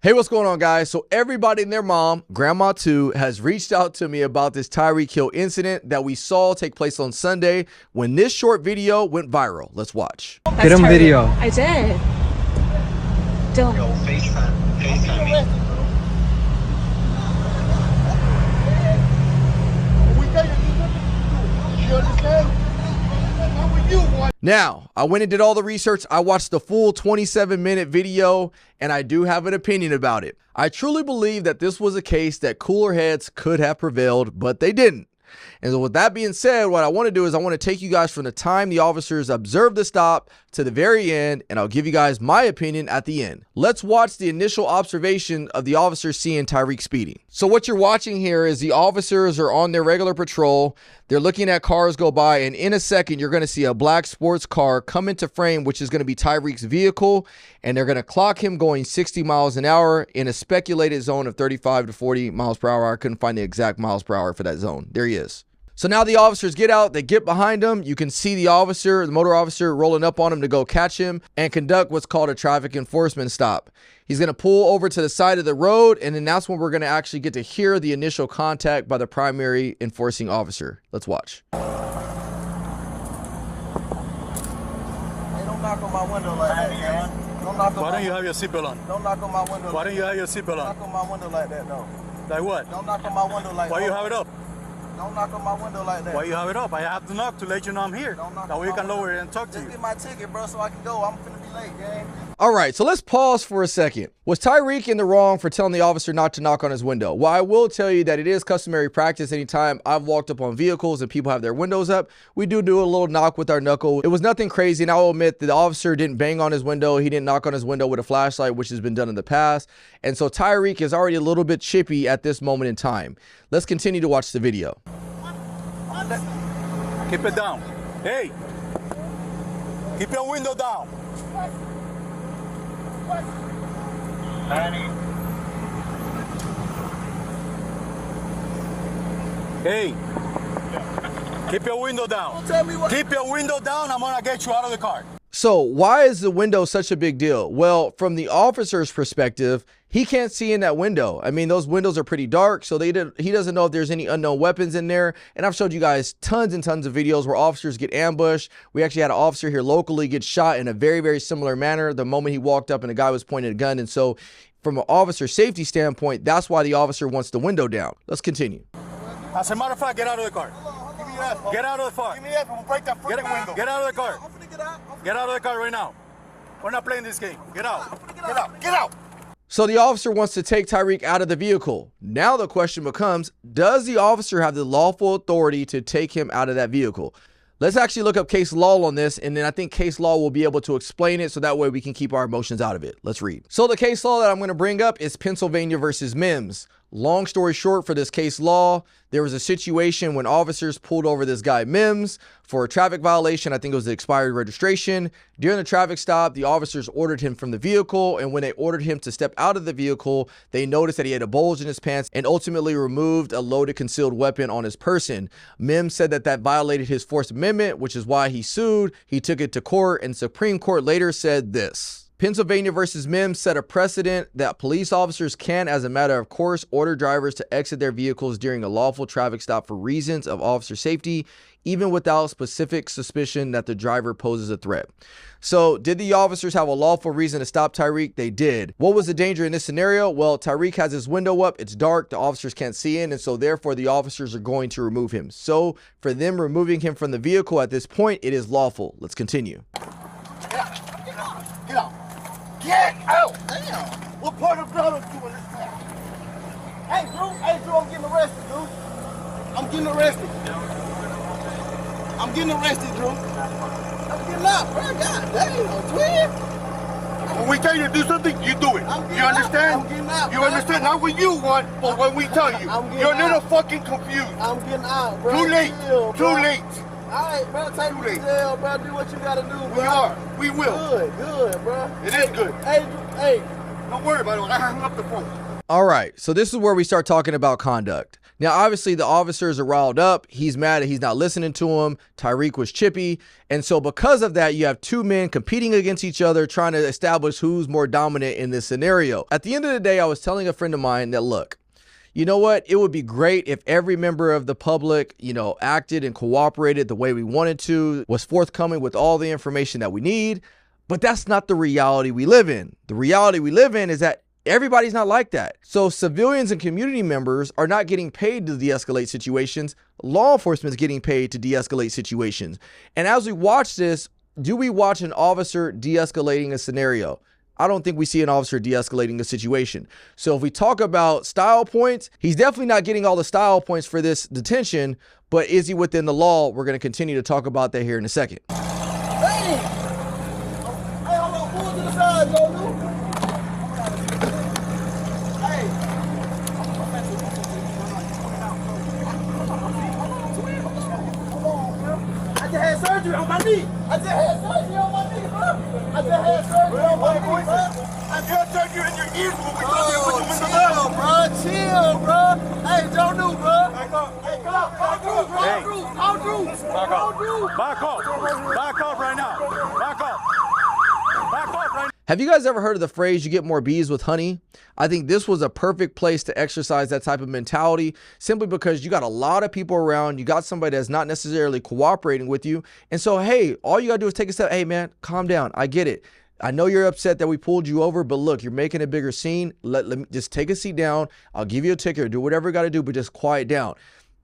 Hey, what's going on, guys? So everybody and their mom, grandma too, has reached out to me about this Tyreek Hill incident that we saw take place on Sunday when this short video went viral. Let's watch. Get him video. I did. Don't. Yo, FaceTime me. You understand? Now, I went and did all the research. I watched the full 27-minute video, and I do have an opinion about it. I truly believe that this was a case that cooler heads could have prevailed, but they didn't. And so with that being said, what I want to do is I want to take you guys from the time the officers observed the stop to the very end, and I'll give you guys my opinion at the end. Let's watch the initial observation of the officers seeing Tyreek speeding. So what you're watching here is the officers are on their regular patrol. They're looking at cars go by, and in a second, you're going to see a black sports car come into frame, which is going to be Tyreek's vehicle, and they're going to clock him going 60 miles an hour in a speculated zone of 35 to 40 miles per hour. I couldn't find the exact miles per hour for that zone. There he is. So now the officers get out, they get behind him. You can see the officer, the motor officer, rolling up on him to go catch him and conduct what's called a traffic enforcement stop. He's going to pull over to the side of the road, and then that's when we're going to actually get to hear the initial contact by the primary enforcing officer. Let's watch. Hey, don't knock on my window like that, man. Don't knock on Why don't you have your seatbelt on? Don't knock on my window. Why don't you have your seatbelt on? Knock on my window like that, though. Like what? Don't knock on my window like that. Why you have it up? Don't knock on my window like that. Why you have it up? I have to knock to let you know I'm here. Don't knock That on way you my can window. lower it and talk to Just you. get my ticket, bro, so I can go. I'm finna be late, gang. All right, so let's pause for a second. Was Tyreek in the wrong for telling the officer not to knock on his window? Well, I will tell you that it is customary practice anytime I've walked up on vehicles and people have their windows up. We do a little knock with our knuckle. It was nothing crazy, and I will admit that the officer didn't bang on his window. He didn't knock on his window with a flashlight, which has been done in the past. And so Tyreek is already a little bit chippy at this moment in time. Let's continue to watch the video. Keep it down. Hey! Keep your window down. Hey! Keep your window down. Tell me what. Keep your window down. I'm gonna get you out of the car. So why is the window such a big deal? Well, from the officer's perspective, he can't see in that window. I mean, those windows are pretty dark, so he doesn't know if there's any unknown weapons in there. And I've showed you guys tons and tons of videos where officers get ambushed. We actually had an officer here locally get shot in a very, very similar manner the moment he walked up and a guy was pointing a gun. And so from an officer safety standpoint, that's why the officer wants the window down. Let's continue. As a matter of fact, get out of the car. Give me that. Get out of the car. Give me that. I'm gonna break that freaking window. Get out of the car. I'm finna get out. Get out of the car right now. We're not playing this game. Get out. Get out. Get out. So the officer wants to take Tyreek out of the vehicle. Now the question becomes, does the officer have the lawful authority to take him out of that vehicle? Let's actually look up case law on this, and then I think case law will be able to explain it so that way we can keep our emotions out of it. Let's read. So the case law that I'm going to bring up is Pennsylvania versus Mims. Long story short, for this case law, there was a situation when officers pulled over this guy Mims for a traffic violation. I think it was the expired registration. During the traffic stop, the officers ordered him from the vehicle, and when they ordered him to step out of the vehicle, they noticed that he had a bulge in his pants and ultimately removed a loaded concealed weapon on his person. Mims said that that violated his Fourth Amendment, which is why he sued. He took it to court, and Supreme Court later said this. Pennsylvania versus Mims set a precedent that police officers can, as a matter of course, order drivers to exit their vehicles during a lawful traffic stop for reasons of officer safety, even without specific suspicion that the driver poses a threat. So did the officers have a lawful reason to stop Tyreek? They did. What was the danger in this scenario? Well, Tyreek has his window up. It's dark. The officers can't see in. And so therefore the officers are going to remove him. So for them removing him from the vehicle at this point, it is lawful. Let's continue. Get out. Get out. Damn. What part of blood are you in this town? Hey, Drew, I'm getting arrested, dude. I'm getting arrested. I'm getting arrested, Drew. I'm getting out, bro. God damn, twin. When we tell you to do something, you do it. You understand? I'm getting out. You understand? Not what you want, but what we tell you. You're a little fucking confused. I'm getting out, bro. Too late. Chill, Too bro. late. All right, bro. Take me to jail, bro. Do what you gotta do, bro. We are. We will. Good, bro. It is good. Hey. Don't worry about it. I hung up the phone. All right, so this is where we start talking about conduct. Now, obviously, the officers are riled up. He's mad that he's not listening to him. Tyreek was chippy. And so because of that, you have two men competing against each other, trying to establish who's more dominant in this scenario. At the end of the day, I was telling a friend of mine that, look, you know what? It would be great if every member of the public, acted and cooperated the way we wanted to, was forthcoming with all the information that we need. But that's not the reality we live in. The reality we live in is that everybody's not like that. So civilians and community members are not getting paid to de-escalate situations. Law enforcement is getting paid to de-escalate situations. And as we watch this, do we watch an officer de-escalating a scenario? I don't think we see an officer de-escalating a situation. So if we talk about style points, he's definitely not getting all the style points for this detention, but is he within the law? We're going to continue to talk about that here in a second. Hey, hold on, pull to the side, yo, dude. I just had surgery on my knee. I just had surgery on my knee, bro. I just had surgery on my knee, bro. I just told you in your ears when we told you to put your window Chill, down. bro. Chill, bro. Hey, don't do, bro. Hey, come on. Come through, bro. Hey. Come through. Back Come off. through. Back off. Back off right now. Back off. Back off right now. Have you guys ever heard of the phrase, you get more bees with honey? I think this was a perfect place to exercise that type of mentality, simply because you got a lot of people around, you got somebody that's not necessarily cooperating with you. And so, hey, all you gotta do is take a step. Hey man, calm down. I get it. I know you're upset that we pulled you over, but look, you're making a bigger scene. Let me just take a seat down. I'll give you a ticket or do whatever you gotta do, but just quiet down.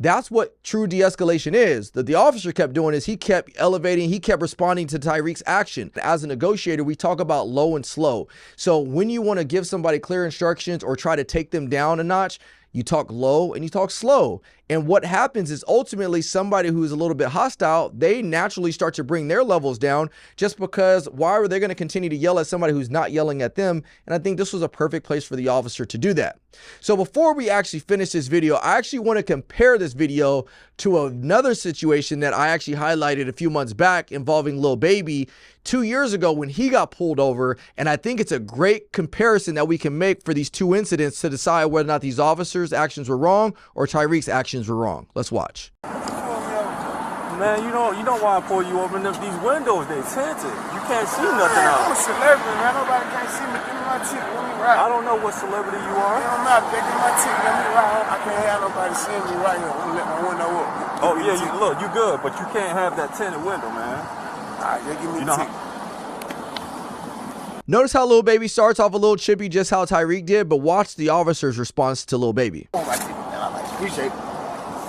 That's what true de-escalation is. That the officer kept doing is he kept elevating, he kept responding to Tyreek's action. As a negotiator, we talk about low and slow. So when you want to give somebody clear instructions or try to take them down a notch, you talk low and you talk slow. And what happens is ultimately somebody who's a little bit hostile, they naturally start to bring their levels down, just because why are they going to continue to yell at somebody who's not yelling at them? And I think this was a perfect place for the officer to do that. So before we actually finish this video, I actually want to compare this video to another situation that I actually highlighted a few months back involving Lil Baby 2 years ago when he got pulled over. And I think it's a great comparison that we can make for these two incidents to decide whether or not these officers' actions were wrong or Tyreek's actions were wrong. Let's watch. Man, you know why I pull you over? These windows, they tinted. You can't see nothing I'm a out. celebrity, man. Nobody can't see me. Give me my ticket. Let me ride. I don't know what celebrity you It are. don't matter. They give me my ticket. Let me ride. I can't have nobody seeing me right here. I'm gonna let my window up. Oh yeah, you good, but you can't have that tinted window, man. All right, they give me You the know ticket. Notice how Lil Baby starts off a little chippy, just how Tyreek did, but watch the officer's response to Lil Baby. Oh, my ticket, man. I like it. Appreciate it.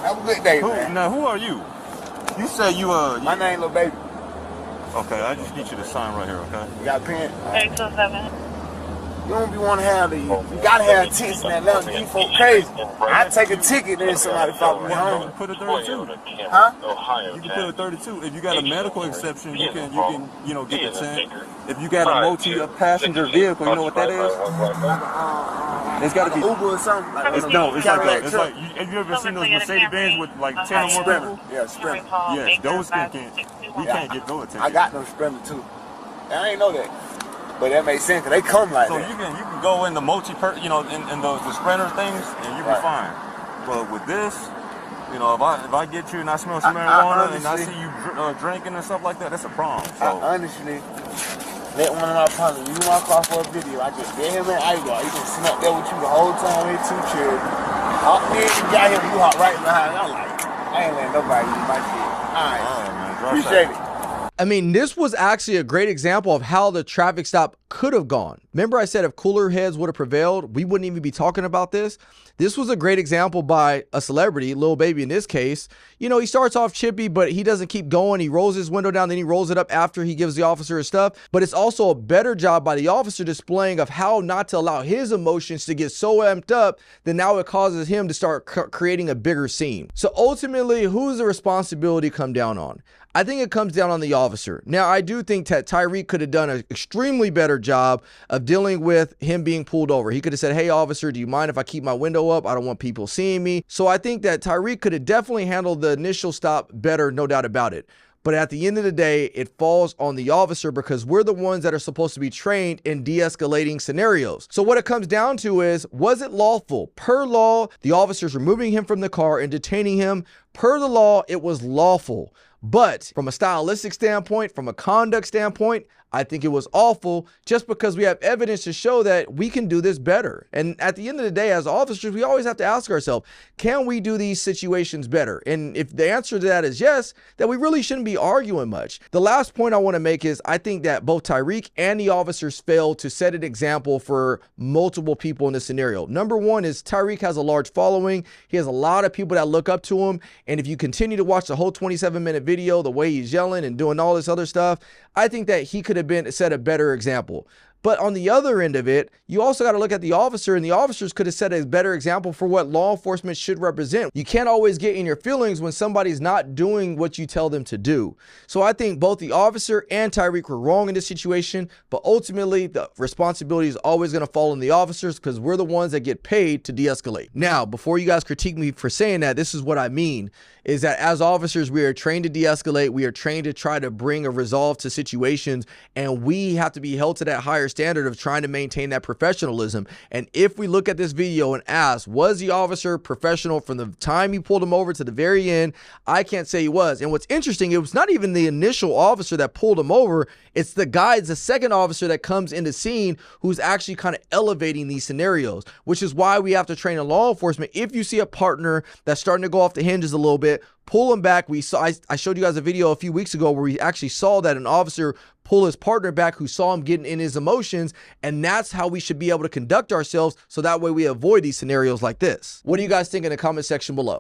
Have a good day, man. Now who are you? You say you My name Lil Baby. Okay, I just need you to sign right here, okay? You got a pen? 827. You don't be want to have these. You gotta have tickets in Atlanta. These folk crazy. I take a ticket, then somebody follow me home. Put a 32. Huh? You can put a 32. If you got a medical exception, you can get the tint. If you got a multi-passenger vehicle, you know what that is? It's got to be Uber or something. Like It's Cadillac like truck. have you ever seen those Mercedes-Benz with like 10 or more people? Yeah, Sprinter. Yes, those can't we can't get no attention. I got them Sprinter too. I ain't know that. But that makes sense, 'cause they come like So that. you can go in the in those the Sprinter things and you'll be fine. But with this, if I get you and I smell some marijuana and I see you drinking and stuff like that, that's a problem. So I honestly let one of my partners use my car for a video. I just get him in eyeball. He been sitting up there with you the whole time with 2 chairs. Then you got him, you hop right behind. I'm like, I ain't letting nobody use my shit. All right, man, appreciate it. I mean, this was actually a great example of how the traffic stop could have gone. Remember I said if cooler heads would have prevailed, we wouldn't even be talking about this. This was a great example by a celebrity, Lil Baby in this case. He starts off chippy, but he doesn't keep going. He rolls his window down, then he rolls it up after he gives the officer his stuff. But it's also a better job by the officer displaying of how not to allow his emotions to get so amped up that now it causes him to start creating a bigger scene. So ultimately, who's the responsibility come down on? I think it comes down on the officer. Now, I do think that Tyreek could have done an extremely better job of dealing with him being pulled over. He could have said, hey, officer, do you mind if I keep my window up? I don't want people seeing me. So I think that Tyreek could have definitely handled the initial stop better, no doubt about it. But at the end of the day, it falls on the officer because we're the ones that are supposed to be trained in de-escalating scenarios. So what it comes down to is, was it lawful? Per law, the officers removing him from the car and detaining him, per the law, it was lawful. But from a stylistic standpoint, from a conduct standpoint, I think it was awful just because we have evidence to show that we can do this better. And at the end of the day, as officers, we always have to ask ourselves, can we do these situations better? And if the answer to that is yes, then we really shouldn't be arguing much. The last point I want to make is I think that both Tyreek and the officers failed to set an example for multiple people in this scenario. Number one is Tyreek has a large following. He has a lot of people that look up to him. And if you continue to watch the whole 27-minute video, the way he's yelling and doing all this other stuff, I think that he could have been set a better example. But on the other end of it, you also got to look at the officer, and the officers could have set a better example for what law enforcement should represent. You can't always get in your feelings when somebody's not doing what you tell them to do. So I think both the officer and Tyreek were wrong in this situation, but ultimately the responsibility is always going to fall on the officers because we're the ones that get paid to de-escalate. Now, before you guys critique me for saying that, this is what I mean, is that as officers, we are trained to de-escalate. We are trained to try to bring a resolve to situations, and we have to be held to that higher standard of trying to maintain that professionalism. And if we look at this video and ask, was the officer professional from the time he pulled him over to the very end? I can't say he was. And what's interesting, it was not even the initial officer that pulled him over. It's the guy, it's the second officer that comes into scene who's actually kind of elevating these scenarios, which is why we have to train in law enforcement. If you see a partner that's starting to go off the hinges a little bit, pull him back. I showed you guys a video a few weeks ago where we actually saw that an officer pull his partner back who saw him getting in his emotions, and that's how we should be able to conduct ourselves so that way we avoid these scenarios like this. What do you guys think in the comment section below?